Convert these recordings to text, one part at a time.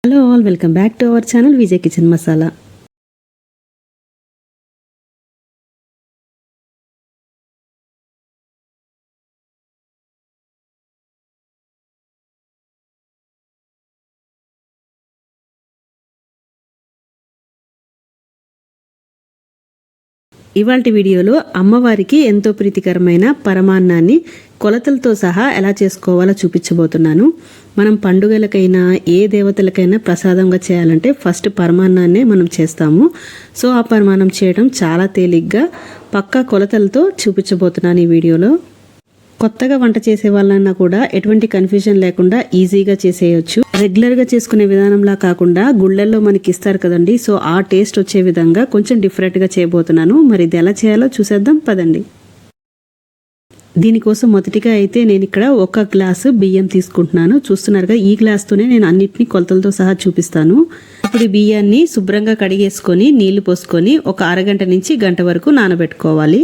Hello all, welcome back to our channel Vijay kitchen masala. ఇవాల్టి వీడియోలో అమ్మవారికి ఎంతో ప్రీతికరమైన పరమాన్నాన్ని కొలతలతో సహా ఎలా చేసుకోవాలో చూపించబోతున్నాను. మనం పండుగలకైనా ఏ దేవతలకైనా ప్రసాదంగా చేయాలంటే ఫస్ట్ పరమాన్నాన్నే మనం చేస్తాము. సో ఆ పరమాన్నం చేయడం చాలా తేలిగ్గా పక్కా కొలతలతో చూపించబోతున్నాను ఈ వీడియోలో. కొత్తగా వంట చేసే వాళ్ళన్నా కూడా ఎటువంటి కన్ఫ్యూజన్ లేకుండా ఈజీగా చేసేయచ్చు. రెగ్యులర్గా చేసుకునే విధానంలా కాకుండా గుళ్ళల్లో మనకి ఇస్తారు కదండి, సో ఆ టేస్ట్ వచ్చే విధంగా కొంచెం డిఫరెంట్గా చేయబోతున్నాను. మరి ఇది ఎలా చేయాలో చూసేద్దాం పదండి. దీనికోసం మొదటిగా అయితే నేను ఇక్కడ 1 గ్లాసు బియ్యం తీసుకుంటున్నాను. చూస్తున్నారుగా, ఈ గ్లాస్తోనే నేను అన్నిటినీ కొలతలతో సహా చూపిస్తాను. ఇప్పుడు ఈ బియ్యాన్ని శుభ్రంగా కడిగేసుకొని నీళ్లు పోసుకొని ఒక అరగంట నుంచి గంట వరకు నానబెట్టుకోవాలి.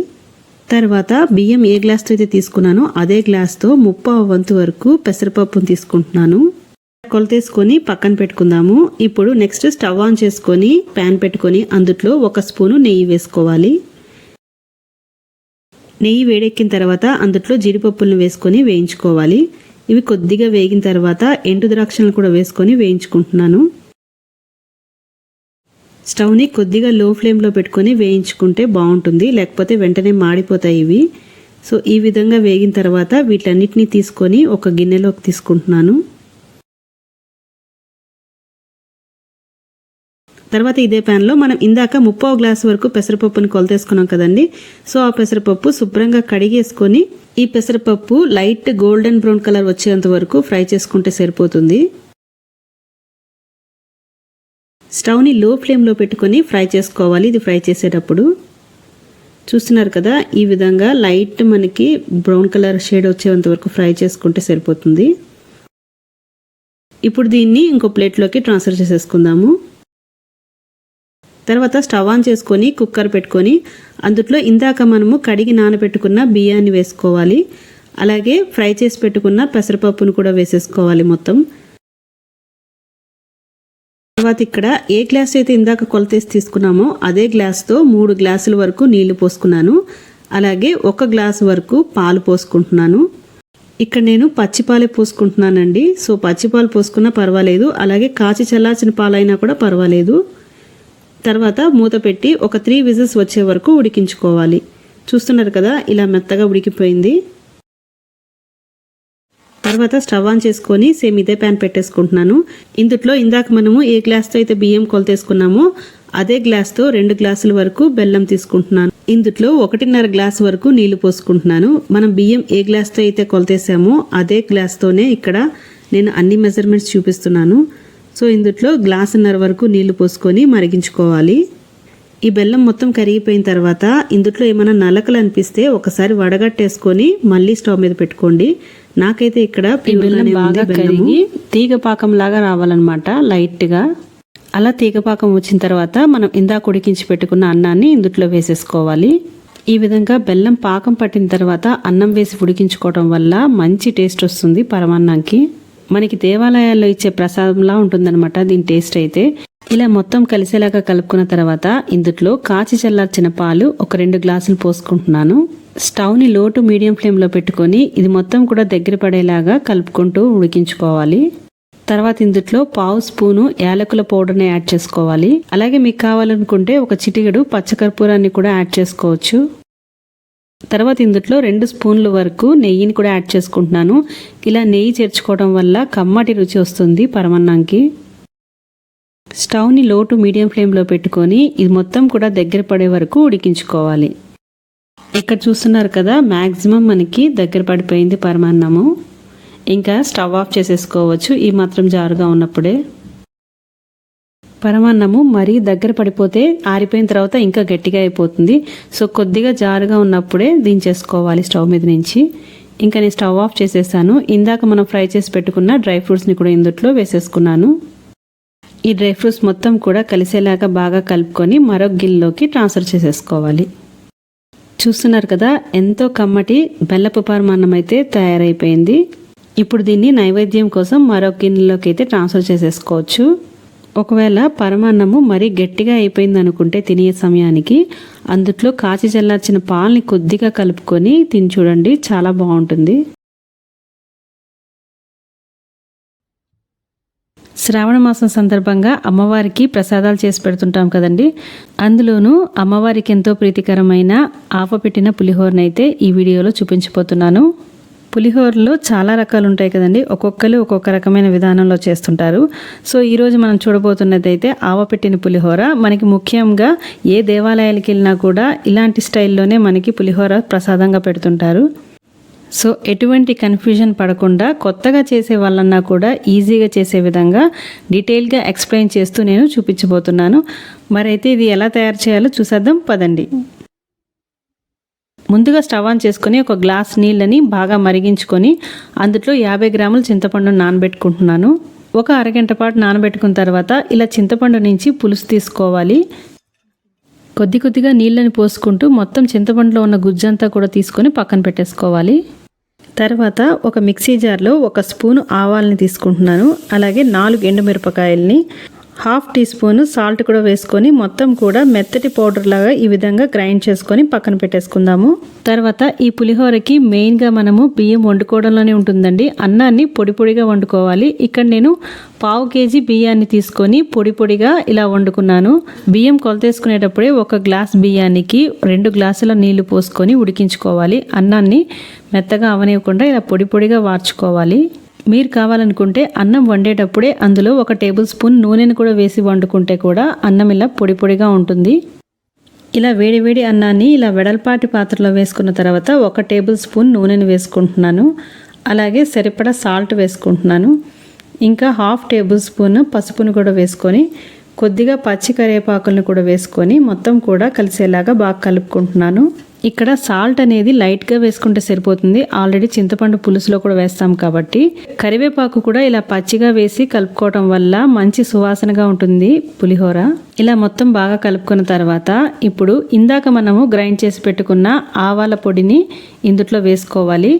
తర్వాత బియ్యం ఏ గ్లాస్తో అయితే తీసుకున్నానో అదే గ్లాస్తో 1/2 వంతు వరకు పెసరపప్పును తీసుకుంటున్నాను. కొలతేసుకొని పక్కన పెట్టుకుందాము. ఇప్పుడు నెక్స్ట్ స్టవ్ ఆన్ చేసుకొని ప్యాన్ పెట్టుకొని అందులో 1 స్పూను నెయ్యి వేసుకోవాలి. నెయ్యి వేడెక్కిన తర్వాత అందులో జీడిపప్పులను వేసుకొని వేయించుకోవాలి. ఇవి కొద్దిగా వేగిన తర్వాత ఎండు ద్రాక్షలను కూడా వేసుకొని వేయించుకుంటున్నాను. స్టవ్ని కొద్దిగా లో ఫ్లేమ్లో పెట్టుకొని వేయించుకుంటే బాగుంటుంది, లేకపోతే వెంటనే మాడిపోతాయి ఇవి. సో ఈ విధంగా వేగిన తర్వాత వీటన్నిటిని తీసుకొని ఒక గిన్నెలోకి తీసుకుంటున్నాను. తర్వాత ఇదే ప్యాన్లో మనం ఇందాక 1/2 గ్లాసు వరకు పెసరపప్పుని కొలతేసుకున్నాం కదండి. సో ఆ పెసరపప్పు శుభ్రంగా కడిగేసుకొని ఈ పెసరపప్పు లైట్ గోల్డెన్ బ్రౌన్ కలర్ వచ్చేంత వరకు ఫ్రై చేసుకుంటే సరిపోతుంది. స్టవ్ని లో ఫ్లేమ్లో పెట్టుకొని ఫ్రై చేసుకోవాలి. ఇది ఫ్రై చేసేటప్పుడు చూస్తున్నారు కదా, ఈ విధంగా లైట్ మనకి బ్రౌన్ కలర్ షేడ్ వచ్చేంత వరకు ఫ్రై చేసుకుంటే సరిపోతుంది. ఇప్పుడు దీన్ని ఇంకో ప్లేట్లోకి ట్రాన్స్ఫర్ చేసేసుకుందాము. తర్వాత స్టవ్ ఆన్ చేసుకొని కుక్కర్ పెట్టుకొని అందులో ఇందాక మనము కడిగి నానబెట్టుకున్న బియ్యాన్ని వేసుకోవాలి. అలాగే ఫ్రై చేసి పెట్టుకున్న పెసరపప్పును కూడా వేసేసుకోవాలి మొత్తం. తర్వాత ఇక్కడ ఏ గ్లాస్ అయితే ఇందాక కొలతేసి తీసుకున్నామో అదే గ్లాస్తో 3 గ్లాసుల వరకు నీళ్లు పోసుకున్నాను. అలాగే 1 గ్లాసు వరకు పాలు పోసుకుంటున్నాను. ఇక్కడ నేను పచ్చిపాలే పోసుకుంటున్నానండి. సో పచ్చిపాలు పోసుకున్నా పర్వాలేదు, అలాగే కాచి చల్లార్చిన పాలైనా కూడా పర్వాలేదు. తర్వాత మూత పెట్టి ఒక 3 విజిల్స్ వచ్చే వరకు ఉడికించుకోవాలి. చూస్తున్నారు కదా, ఇలా మెత్తగా ఉడికిపోయింది. తర్వాత స్టవ్ ఆన్ చేసుకొని సేమ్ ఇదే ప్యాన్ పెట్టేసుకుంటున్నాను. ఇందులో ఇందాక మనము ఏ గ్లాస్తో అయితే బియ్యం కొలతేసుకున్నామో అదే గ్లాస్తో 2 గ్లాసుల వరకు బెల్లం తీసుకుంటున్నాను. ఇందులో 1.5 గ్లాసు వరకు నీళ్లు పోసుకుంటున్నాను. మనం బియ్యం ఏ గ్లాస్తో అయితే కొలతేసామో అదే గ్లాస్తోనే ఇక్కడ నేను అన్ని మెజర్మెంట్స్ చూపిస్తున్నాను. సో ఇందులో 1.5 గ్లాసు వరకు నీళ్లు పోసుకొని మరిగించుకోవాలి. ఈ బెల్లం మొత్తం కరిగిపోయిన తర్వాత ఇందులో ఏమైనా నలకలు అనిపిస్తే ఒకసారి వడగట్టేసుకొని మళ్ళీ స్టవ్ మీద పెట్టుకోండి. నాకైతే ఇక్కడ బెల్లం బాగా కరిగి తీగపాకం లాగా రావాలన్నమాట, లైట్గా. అలా తీగపాకం వచ్చిన తర్వాత మనం ఇందాక ఉడికించి పెట్టుకున్న అన్నాన్ని ఇందులో వేసేసుకోవాలి. ఈ విధంగా బెల్లం పాకం పట్టిన తర్వాత అన్నం వేసి ఉడికించుకోవడం వల్ల మంచి టేస్ట్ వస్తుంది పరమాన్నానికి. మనకి దేవాలయాల్లో ఇచ్చే ప్రసాదంలా ఉంటుందన్నమాట దీని టేస్ట్ అయితే. ఇలా మొత్తం కలిసేలాగా కలుపుకున్న తర్వాత ఇందులో కాచి చల్లార్చిన పాలు ఒక 2 గ్లాసులు పోసుకుంటున్నాను. స్టవ్ని లో టు మీడియం ఫ్లేమ్లో పెట్టుకొని ఇది మొత్తం కూడా దగ్గర పడేలాగా కలుపుకుంటూ ఉడికించుకోవాలి. తర్వాత ఇందులో 1/2 స్పూను యాలకుల పౌడర్ని యాడ్ చేసుకోవాలి. అలాగే మీకు కావాలనుకుంటే ఒక చిటికెడు పచ్చకర్పూరాన్ని కూడా యాడ్ చేసుకోవచ్చు. తర్వాత ఇందులో 2 స్పూన్ల వరకు నెయ్యిని కూడా యాడ్ చేసుకుంటున్నాను. ఇలా నెయ్యి చేర్చుకోవడం వల్ల కమ్మటి రుచి వస్తుంది పరమాన్నానికి. స్టవ్ని లో టు మీడియం ఫ్లేమ్లో పెట్టుకొని ఇది మొత్తం కూడా దగ్గర పడే వరకు ఉడికించుకోవాలి. ఇక్కడ చూస్తున్నారు కదా, మ్యాక్సిమం మనకి దగ్గర పడిపోయింది పరమాన్నము. ఇంకా స్టవ్ ఆఫ్ చేసేసుకోవచ్చు ఈ మాత్రం జారుగా ఉన్నప్పుడే. పరమాన్నము మరీ దగ్గర పడిపోతే ఆరిపోయిన తర్వాత ఇంకా గట్టిగా అయిపోతుంది. సో కొద్దిగా జారుగా ఉన్నప్పుడే దించేసుకోవాలి స్టవ్ మీద నుంచి. ఇంకా నేను స్టవ్ ఆఫ్ చేసేసాను. ఇందాక మనం ఫ్రై చేసి పెట్టుకున్న డ్రై ఫ్రూట్స్ని కూడా ఇందులో వేసేసుకున్నాను. ఈ డ్రై ఫ్రూట్స్ మొత్తం కూడా కలిసేలాగా బాగా కలుపుకొని మరొక గిన్నెలోకి ట్రాన్స్ఫర్ చేసేసుకోవాలి. చూస్తున్నారు కదా, ఎంతో కమ్మటి బెల్లపు పరమాన్నం అయితే తయారైపోయింది. ఇప్పుడు దీన్ని నైవేద్యం కోసం మరొక గిన్నెలోకి అయితే ట్రాన్స్ఫర్ చేసేసుకోవచ్చు. ఒకవేళ పరమాన్నము మరీ గట్టిగా అయిపోయింది అనుకుంటే తినే సమయానికి అందుట్లో కాచి చల్లార్చిన పాలని కొద్దిగా కలుపుకొని తిని చూడండి, చాలా బాగుంటుంది. శ్రావణ మాసం సందర్భంగా అమ్మవారికి ప్రసాదాలు చేసి పెడుతుంటాం కదండి. అందులోనూ అమ్మవారికి ఎంతో ప్రీతికరమైన ఆవపెట్టిన పులిహోరనైతే ఈ వీడియోలో చూపించబోతున్నాను. పులిహోరలో చాలా రకాలు ఉంటాయి కదండి, ఒక్కొక్కరు ఒక్కొక్క రకమైన విధానంలో చేస్తుంటారు. సో ఈరోజు మనం చూడబోతున్నదైతే ఆవపెట్టిన పులిహోర. మనకి ముఖ్యంగా ఏ దేవాలయాలకు వెళ్ళినా కూడా ఇలాంటి స్టైల్లోనే మనకి పులిహోర ప్రసాదంగా పెడుతుంటారు. సో ఎటువంటి కన్ఫ్యూజన్ పడకుండా కొత్తగా చేసే వాళ్ళన్నా కూడా ఈజీగా చేసే విధంగా డీటెయిల్గా ఎక్స్ప్లెయిన్ చేస్తూ నేను చూపించబోతున్నాను. మరైతే ఇది ఎలా తయారు చేయాలో చూసేద్దాం పదండి. ముందుగా స్టవ్ ఆన్ చేసుకొని ఒక గ్లాస్ నీళ్ళని బాగా మరిగించుకొని అందులో 50 గ్రాముల చింతపండు నానబెట్టుకుంటున్నాను. ఒక అరగంట పాటు నానబెట్టుకున్న తర్వాత ఇలా చింతపండు నుంచి పులుసు తీసుకోవాలి. కొద్దిగా నీళ్ళని పోసుకుంటూ మొత్తం చింతపండులో ఉన్న గుజ్జంతా కూడా తీసుకొని పక్కన పెట్టేసుకోవాలి. తర్వాత ఒక మిక్సీ జార్లో 1 స్పూను ఆవాలని తీసుకుంటున్నాను. అలాగే 4 ఎండుమిరపకాయలని, 1/2 టీ స్పూన్ సాల్ట్ కూడా వేసుకొని మొత్తం కూడా మెత్తటి పౌడర్ లాగా ఈ విధంగా గ్రైండ్ చేసుకొని పక్కన పెట్టేసుకుందాము. తర్వాత ఈ పులిహోరకి మెయిన్గా మనము బియ్యం వండుకోవడంలోనే ఉంటుందండి. అన్నాన్ని పొడి పొడిగా వండుకోవాలి. ఇక్కడ నేను 1/2 కేజీ బియ్యాన్ని తీసుకొని పొడి పొడిగా ఇలా వండుకున్నాను. బియ్యం కొలతేసుకునేటప్పుడే 1 గ్లాస్ బియ్యానికి 2 గ్లాసుల నీళ్లు పోసుకొని ఉడికించుకోవాలి. అన్నాన్ని మెత్తగా అవనివ్వకుండా ఇలా పొడి పొడిగా వార్చుకోవాలి. మీరు కావాలనుకుంటే అన్నం వండేటప్పుడే అందులో 1 టేబుల్ స్పూన్ నూనెను కూడా వేసి వండుకుంటే కూడా అన్నం ఇలా పొడి పొడిగా ఉంటుంది. ఇలా వేడి అన్నాన్ని ఇలా వెడల్పాటి పాత్రలో వేసుకున్న తర్వాత 1 టేబుల్ స్పూన్ నూనెను వేసుకుంటున్నాను. అలాగే సరిపడా సాల్ట్ వేసుకుంటున్నాను. ఇంకా 1/2 టేబుల్ స్పూన్ పసుపును కూడా వేసుకొని కొద్దిగా పచ్చి కరివేపాకులను కూడా వేసుకొని మొత్తం కూడా కలిసేలాగా బాగా కలుపుకుంటున్నాను. ఇక్కడ సాల్ట్ అనేది లైట్గా వేసుకుంటే సరిపోతుంది. ఆల్రెడీ చింతపండు పులుసులో కూడా వేస్తాం కాబట్టి. కరివేపాకు కూడా ఇలా పచ్చిగా వేసి కలుపుకోవటం వల్ల మంచి సువాసనగా ఉంటుంది పులిహోర. ఇలా మొత్తం బాగా కలుపుకున్న తర్వాత ఇప్పుడు ఇందాక మనము గ్రైండ్ చేసి పెట్టుకున్న ఆవాల పొడిని ఇందులో వేసుకోవాలి.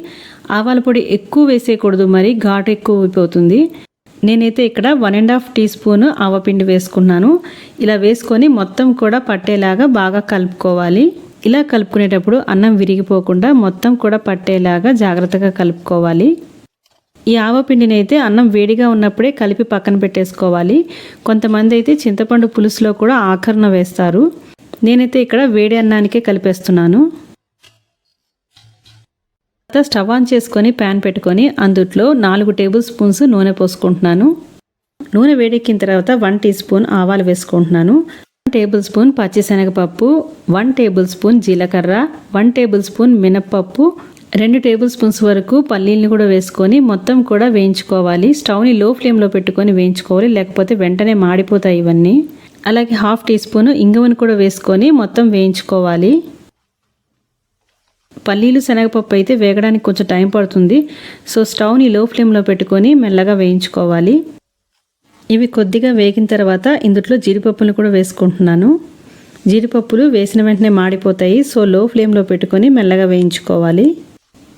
ఆవాల పొడి ఎక్కువ వేసేయకూడదు, మరి ఘాటు ఎక్కువ అయిపోతుంది. నేనైతే ఇక్కడ 1.5 టీ స్పూన్ ఆవపిండి వేసుకున్నాను. ఇలా వేసుకొని మొత్తం కూడా పట్టేలాగా బాగా కలుపుకోవాలి. ఇలా కలుపుకునేటప్పుడు అన్నం విరిగిపోకుండా మొత్తం కూడా పట్టేలాగా జాగ్రత్తగా కలుపుకోవాలి. ఈ ఆవపిండిని అయితే అన్నం వేడిగా ఉన్నప్పుడే కలిపి పక్కన పెట్టేసుకోవాలి. కొంతమంది అయితే చింతపండు పులుసులో కూడా ఆఖరణ వేస్తారు. నేనైతే ఇక్కడ వేడి అన్నానికే కలిపేస్తున్నాను. స్టవ్ ఆన్ చేసుకొని ప్యాన్ పెట్టుకొని అందులో 4 టేబుల్ స్పూన్స్ నూనె పోసుకుంటున్నాను. నూనె వేడెక్కిన తర్వాత 1 టీ స్పూన్ ఆవాలు వేసుకుంటున్నాను. 1 టేబుల్ స్పూన్ పచ్చిశనగపప్పు, 1 టేబుల్ స్పూన్ జీలకర్ర, 1 టేబుల్ స్పూన్ మినప్పప్పు, 2 టేబుల్ స్పూన్స్ వరకు పల్లీలను కూడా వేసుకొని మొత్తం కూడా వేయించుకోవాలి. స్టవ్ని లో ఫ్లేమ్లో పెట్టుకొని వేయించుకోవాలి, లేకపోతే వెంటనే మాడిపోతాయి ఇవన్నీ. అలాగే 1/2 టీ స్పూన్ ఇంగువను కూడా వేసుకొని మొత్తం వేయించుకోవాలి. పల్లీలు శనగపప్పు అయితే వేగడానికి కొంచెం టైం పడుతుంది. సో స్టవ్ని లో ఫ్లేమ్లో పెట్టుకొని మెల్లగా వేయించుకోవాలి. ఇవి కొద్దిగా వేగిన తర్వాత ఇందులో జీడిపప్పులను కూడా వేసుకుంటున్నాను. జీడిపప్పులు వేసిన వెంటనే మాడిపోతాయి. సో లో ఫ్లేమ్లో పెట్టుకొని మెల్లగా వేయించుకోవాలి.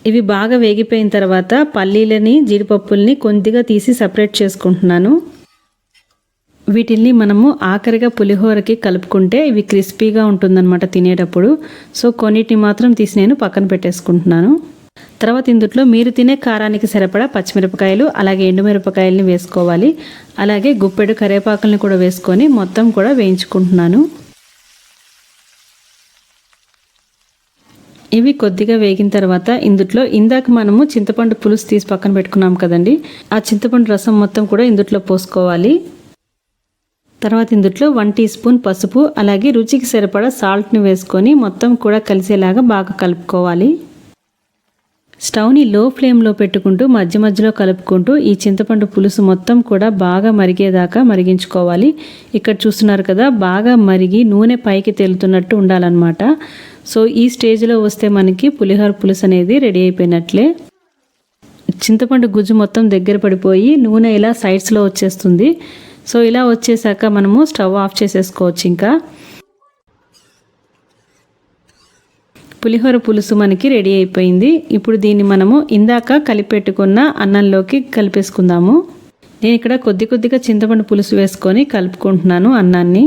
ఇవి బాగా వేగిపోయిన తర్వాత పల్లీలని జీడిపప్పుల్ని కొద్దిగా తీసి సపరేట్ చేసుకుంటున్నాను. వీటిల్ని మనము ఆఖరిగా పులిహోరకి కలుపుకుంటే ఇవి క్రిస్పీగా ఉంటుందన్నమాట తినేటప్పుడు. సో కొన్నిటిని మాత్రం తీసి నేను పక్కన పెట్టేసుకుంటున్నాను. తర్వాత ఇందులో మీరు తినే కారానికి సరిపడా పచ్చిమిరపకాయలు అలాగే ఎండుమిరపకాయలని వేసుకోవాలి. అలాగే గుప్పెడు కరివేపాకులను కూడా వేసుకొని మొత్తం కూడా వేయించుకుంటున్నాను. ఇవి కొద్దిగా వేగిన తర్వాత ఇందులో ఇందాక మనము చింతపండు పులుసు తీసి పక్కన పెట్టుకున్నాం కదండి, ఆ చింతపండు రసం మొత్తం కూడా ఇందులో పోసుకోవాలి. తర్వాత ఇందులో 1 టీ స్పూన్ పసుపు అలాగే రుచికి సరిపడా సాల్ట్ని వేసుకొని మొత్తం కూడా కలిసేలాగా బాగా కలుపుకోవాలి. స్టవ్ని లో ఫ్లేమ్లో పెట్టుకుంటూ మధ్య మధ్యలో కలుపుకుంటూ ఈ చింతపండు పులుసు మొత్తం కూడా బాగా మరిగేదాకా మరిగించుకోవాలి. ఇక్కడ చూస్తున్నారు కదా, బాగా మరిగి నూనె పైకి తేలుతున్నట్టు ఉండాలన్నమాట. సో ఈ స్టేజ్లో వస్తే మనకి పులిహోర పులుసు అనేది రెడీ అయిపోయినట్లే. చింతపండు గుజ్జు మొత్తం దగ్గర పడిపోయి నూనె ఇలా సైడ్స్లో వచ్చేస్తుంది. సో ఇలా వచ్చేసాక మనము స్టవ్ ఆఫ్ చేసేసుకోవచ్చు. ఇంకా పులిహోర పులుసు మనకి రెడీ అయిపోయింది. ఇప్పుడు దీన్ని మనము ఇందాక కలిపెట్టుకున్న అన్నంలోకి కలిపేసుకుందాము. నేను ఇక్కడ కొద్దిగా చింతపండు పులుసు వేసుకొని కలుపుకుంటున్నాను అన్నాన్ని.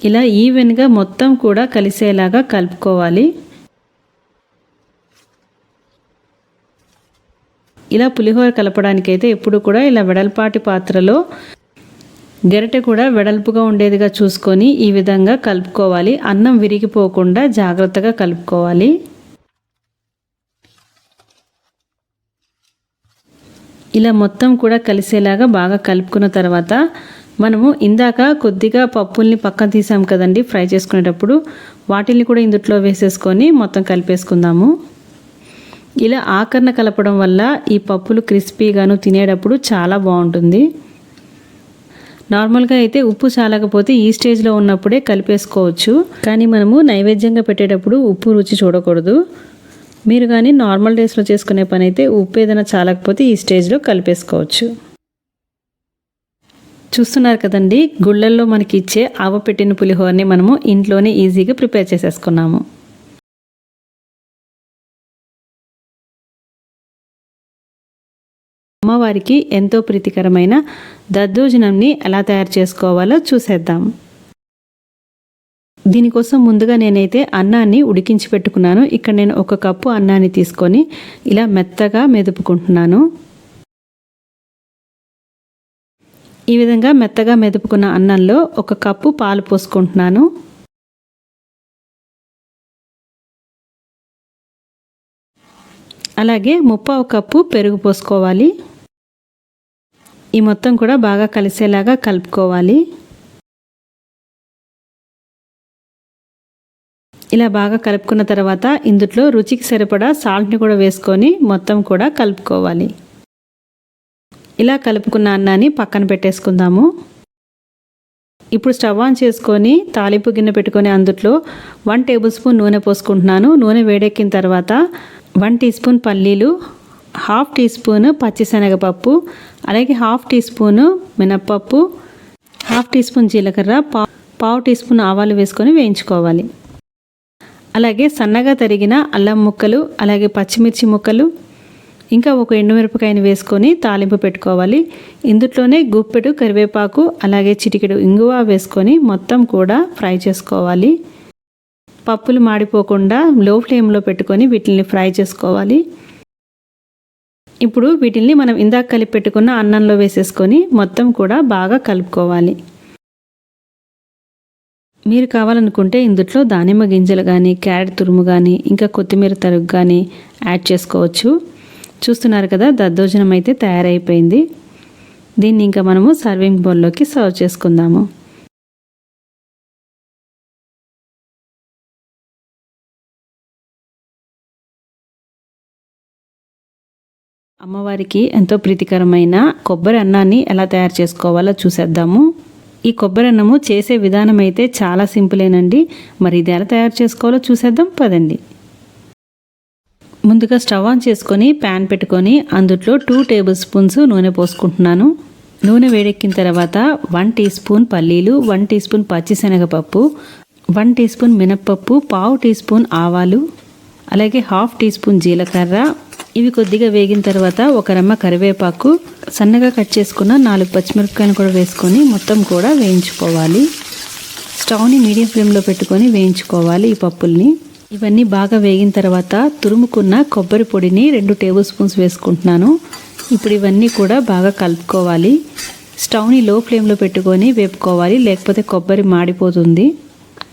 ఇలా ఈవెన్గా మొత్తం కూడా కలిసేలాగా కలుపుకోవాలి. ఇలా పులిహోర కలపడానికైతే ఎప్పుడు కూడా ఇలా వెడల్పాటి పాత్రలో గరిటె కూడా వెడల్పుగా ఉండేదిగా చూసుకొని ఈ విధంగా కలుపుకోవాలి. అన్నం విరిగిపోకుండా జాగ్రత్తగా కలుపుకోవాలి. ఇలా మొత్తం కూడా కలిసేలాగా బాగా కలుపుకున్న తర్వాత మనము ఇందాక కొద్దిగా పప్పుల్ని పక్కన తీసాం కదండి ఫ్రై చేసుకునేటప్పుడు, వాటిని కూడా ఇందులో వేసేసుకొని మొత్తం కలిపేసుకుందాము. ఇలా ఆకరణ కలపడం వల్ల ఈ పప్పులు క్రిస్పీగాను తినేటప్పుడు చాలా బాగుంటుంది. నార్మల్గా అయితే ఉప్పు చాలకపోతే ఈ స్టేజ్లో ఉన్నప్పుడే కలిపేసుకోవచ్చు, కానీ మనము నైవేద్యంగా పెట్టేటప్పుడు ఉప్పు రుచి చూడకూడదు. మీరు కానీ నార్మల్ డేస్లో చేసుకునే పని అయితే ఉప్పు ఏదైనా చాలకపోతే ఈ స్టేజ్లో కలిపేసుకోవచ్చు. చూస్తున్నారు కదండి, గుళ్ళల్లో మనకి ఇచ్చే ఆవపెట్టిన పులిహోరని మనము ఇంట్లోనే ఈజీగా ప్రిపేర్ చేసేసుకున్నాము. అమ్మవారికి ఎంతో ప్రీతికరమైన దద్దోజనంని ఎలా తయారు చేసుకోవాలో చూసేద్దాం. దీనికోసం ముందుగా నేనైతే అన్నాన్ని ఉడికించి పెట్టుకున్నాను. ఇక్కడ నేను 1 కప్పు అన్నాన్ని తీసుకొని ఇలా మెత్తగా మెదుపుకుంటున్నాను. ఈ విధంగా మెత్తగా మెదుపుకున్న అన్నంలో 1 కప్పు పాలు పోసుకుంటున్నాను. అలాగే 1/4 కప్పు పెరుగు పోసుకోవాలి. ఈ మొత్తం కూడా బాగా కలిసేలాగా కలుపుకోవాలి. ఇలా బాగా కలుపుకున్న తర్వాత ఇందులో రుచికి సరిపడా సాల్ట్ని కూడా వేసుకొని మొత్తం కూడా కలుపుకోవాలి. ఇలా కలుపుకున్న అన్నాన్ని పక్కన పెట్టేసుకుందాము. ఇప్పుడు స్టవ్ ఆన్ చేసుకొని తాలింపు గిన్నె పెట్టుకొని అందులో 1 టేబుల్ స్పూన్ నూనె పోసుకుంటున్నాను. నూనె వేడెక్కిన తర్వాత 1 టీ స్పూన్ పల్లీలు, 1/2 టీ స్పూన్ పచ్చిశనగపప్పు, అలాగే 1/2 టీ స్పూన్ మినప్పప్పు, 1/2 టీ స్పూన్ జీలకర్ర, 1/4 టీ స్పూన్ ఆవాలు వేసుకొని వేయించుకోవాలి. అలాగే సన్నగా తరిగిన అల్లం ముక్కలు, అలాగే పచ్చిమిర్చి ముక్కలు, ఇంకా 1 ఎండుమిరపకాయని వేసుకొని తాలింపు పెట్టుకోవాలి. ఇందులోనే గుప్పెడు కరివేపాకు, అలాగే చిటికెడు ఇంగువ వేసుకొని మొత్తం కూడా ఫ్రై చేసుకోవాలి. పప్పులు మాడిపోకుండా లో ఫ్లేమ్లో పెట్టుకొని వీటిని ఫ్రై చేసుకోవాలి. ఇప్పుడు వీటిని మనం ఇందాక కలిపి పెట్టుకున్న అన్నంలో వేసేసుకొని మొత్తం కూడా బాగా కలుపుకోవాలి. మీరు కావాలనుకుంటే ఇందులో దానిమ్మ గింజలు కానీ, క్యారెట్ తురుము కానీ, ఇంకా కొత్తిమీర తరుగు కానీ యాడ్ చేసుకోవచ్చు. చూస్తున్నారు కదా, దద్దోజనం అయితే తయారైపోయింది. దీన్ని ఇంకా మనము సర్వింగ్ బౌల్లోకి సర్వ్ చేసుకుందాము. అమ్మవారికి ఎంతో ప్రీతికరమైన కొబ్బరి అన్నాన్ని ఎలా తయారు చేసుకోవాలో చూసేద్దాము. ఈ కొబ్బరి అన్నము చేసే విధానం అయితే చాలా సింపులేనండి. మరి ఇది ఎలా తయారు చేసుకోవాలో చూసేద్దాం పదండి. ముందుగా స్టవ్ ఆన్ చేసుకొని ప్యాన్ పెట్టుకొని అందులో 2 టేబుల్ స్పూన్స్ నూనె పోసుకుంటున్నాను. నూనె వేడెక్కిన తర్వాత 1 టీ స్పూన్ పల్లీలు, 1 టీ స్పూన్ పచ్చిశనగపప్పు, 1 టీ స్పూన్ మినప్పప్పు, 1/2 టీ స్పూన్ ఆవాలు, అలాగే 1/2 టీ స్పూన్ జీలకర్ర. ఇవి కొద్దిగా వేగిన తర్వాత 1 రెమ్మ కరివేపాకు, సన్నగా కట్ చేసుకున్న 4 పచ్చిమిరపకాయలు కూడా వేసుకొని మొత్తం కూడా వేయించుకోవాలి. స్టవ్ని మీడియం ఫ్లేమ్లో పెట్టుకొని వేయించుకోవాలి ఈ పప్పుల్ని. ఇవన్నీ బాగా వేగిన తర్వాత తురుముకున్న కొబ్బరి పొడిని 2 టేబుల్ స్పూన్స్ వేసుకుంటున్నాను. ఇప్పుడు ఇవన్నీ కూడా బాగా కలుపుకోవాలి. స్టవ్ని లో ఫ్లేమ్లో పెట్టుకొని వేపుకోవాలి, లేకపోతే కొబ్బరి మాడిపోతుంది.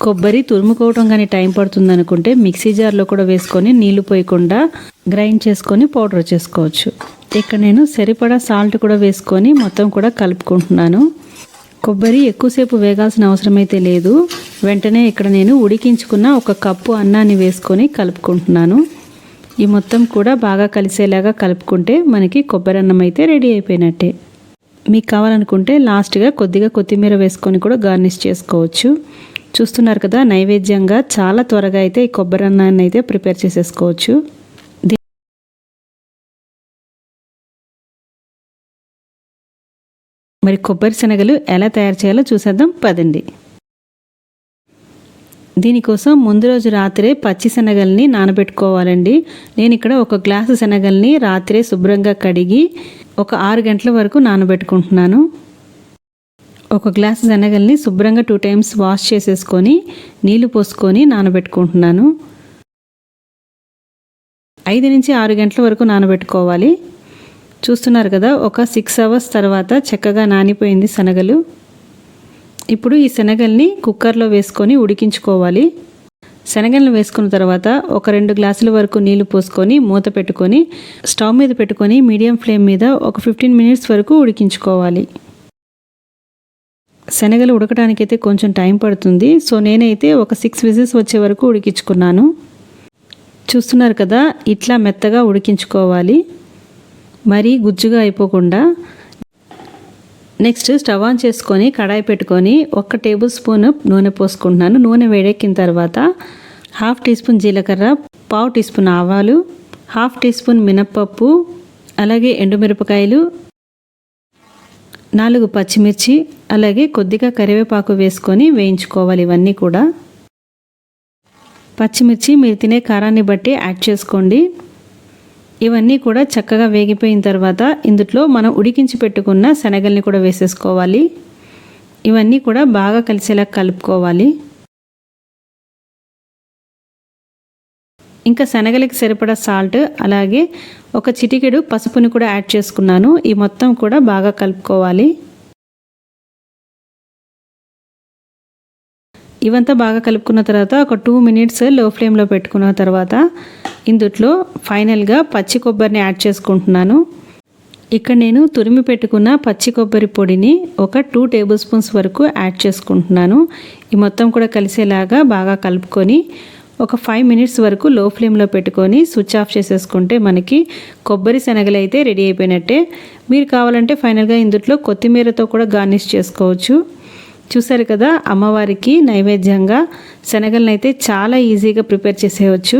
కొబ్బరి తురుముకోవడం కానీ టైం పడుతుంది అనుకుంటే మిక్సీ జార్లో కూడా వేసుకొని నీళ్లు పోయకుండా గ్రైండ్ చేసుకొని పౌడర్ చేసుకోవచ్చు. ఇక్కడ నేను సరిపడా సాల్ట్ కూడా వేసుకొని మొత్తం కూడా కలుపుకుంటున్నాను. కొబ్బరి ఎక్కువసేపు వేగాల్సిన అవసరం అయితే లేదు. వెంటనే ఇక్కడ నేను ఉడికించుకున్న 1 కప్పు అన్నాన్ని వేసుకొని కలుపుకుంటున్నాను. ఈ మొత్తం కూడా బాగా కలిసేలాగా కలుపుకుంటే మనకి కొబ్బరి అన్నం అయితే రెడీ అయిపోయినట్టే. మీకు కావాలనుకుంటే లాస్ట్గా కొద్దిగా కొత్తిమీర వేసుకొని కూడా గార్నిష్ చేసుకోవచ్చు. చూస్తున్నారు కదా, నైవేద్యంగా చాలా త్వరగా అయితే ఈ కొబ్బరి అన్నాన్ని అయితే ప్రిపేర్ చేసేసుకోవచ్చు. మరి కొబ్బరి శనగలు ఎలా తయారు చేయాలో చూసేద్దాం పదండి. దీనికోసం ముందు రోజు రాత్రే పచ్చి శనగల్ని నానబెట్టుకోవాలండి. నేను ఇక్కడ 1 గ్లాసు శనగల్ని రాత్రే శుభ్రంగా కడిగి ఒక 6 గంటల వరకు నానబెట్టుకుంటున్నాను. 1 గ్లాసు శనగల్ని శుభ్రంగా 2 టైమ్స్ వాష్ చేసేసుకొని నీళ్లు పోసుకొని నానబెట్టుకుంటున్నాను. 5 నుంచి 6 గంటల వరకు నానబెట్టుకోవాలి. చూస్తున్నారు కదా, ఒక 6 అవర్స్ తర్వాత చక్కగా నానిపోయింది శనగలు. ఇప్పుడు ఈ శనగల్ని కుక్కర్లో వేసుకొని ఉడికించుకోవాలి. శనగలను వేసుకున్న తర్వాత ఒక 2 గ్లాసుల వరకు నీళ్లు పోసుకొని మూత పెట్టుకొని స్టవ్ మీద పెట్టుకొని మీడియం ఫ్లేమ్ మీద ఒక 15 మినిట్స్ వరకు ఉడికించుకోవాలి. శనగలు ఉడకడానికైతే కొంచెం టైం పడుతుంది. సో నేనైతే ఒక 6 విజిల్స్ వచ్చే వరకు ఉడికించుకున్నాను. చూస్తున్నారు కదా, ఇట్లా మెత్తగా ఉడికించుకోవాలి, మరీ గుజ్జుగా అయిపోకుండా. నెక్స్ట్ స్టవ్ ఆన్ చేసుకొని కడాయి పెట్టుకొని 1 టేబుల్ స్పూన్ నూనె పోసుకుంటున్నాను. నూనె వేడెక్కిన తర్వాత 1/2 టీ స్పూన్ జీలకర్ర, 1/2 టీ స్పూన్ ఆవాలు, 1/2 టీ స్పూన్ మినప్పప్పు, అలాగే ఎండుమిరపకాయలు, 4 పచ్చిమిర్చి, అలాగే కొద్దిగా కరివేపాకు వేసుకొని వేయించుకోవాలి. ఇవన్నీ కూడా పచ్చిమిర్చి మీరు తినే కారాన్ని బట్టి యాడ్ చేసుకోండి. ఇవన్నీ కూడా చక్కగా వేగిపోయిన తర్వాత ఇందులో మనం ఉడికించి పెట్టుకున్న శనగల్ని కూడా వేసేసుకోవాలి. ఇవన్నీ కూడా బాగా కలిసేలా కలుపుకోవాలి. ఇంకా శనగలకి సరిపడా సాల్ట్, అలాగే ఒక చిటికెడు పసుపుని కూడా యాడ్ చేసుకున్నాను. ఈ మొత్తం కూడా బాగా కలుపుకోవాలి. ఇవంతా బాగా కలుపుకున్న తర్వాత ఒక 2 మినిట్స్ లో ఫ్లేమ్లో పెట్టుకున్న తర్వాత ఇందులో ఫైనల్గా పచ్చి కొబ్బరిని యాడ్ చేసుకుంటున్నాను. ఇక్కడ నేను తురిమి పెట్టుకున్న పచ్చి కొబ్బరి పొడిని ఒక 2 టేబుల్ స్పూన్స్ వరకు యాడ్ చేసుకుంటున్నాను. ఈ మొత్తం కూడా కలిసేలాగా బాగా కలుపుకొని ఒక 5 మినిట్స్ వరకు లో ఫ్లేమ్లో పెట్టుకొని స్విచ్ ఆఫ్ చేసేసుకుంటే మనకి కొబ్బరి శనగలు అయితే రెడీ అయిపోయినట్టే. మీరు కావాలంటే ఫైనల్గా ఇందులో కొత్తిమీరతో కూడా గార్నిష్ చేసుకోవచ్చు. చూసారు కదా, అమ్మవారికి నైవేద్యంగా శనగలను అయితే చాలా ఈజీగా ప్రిపేర్ చేసేయవచ్చు.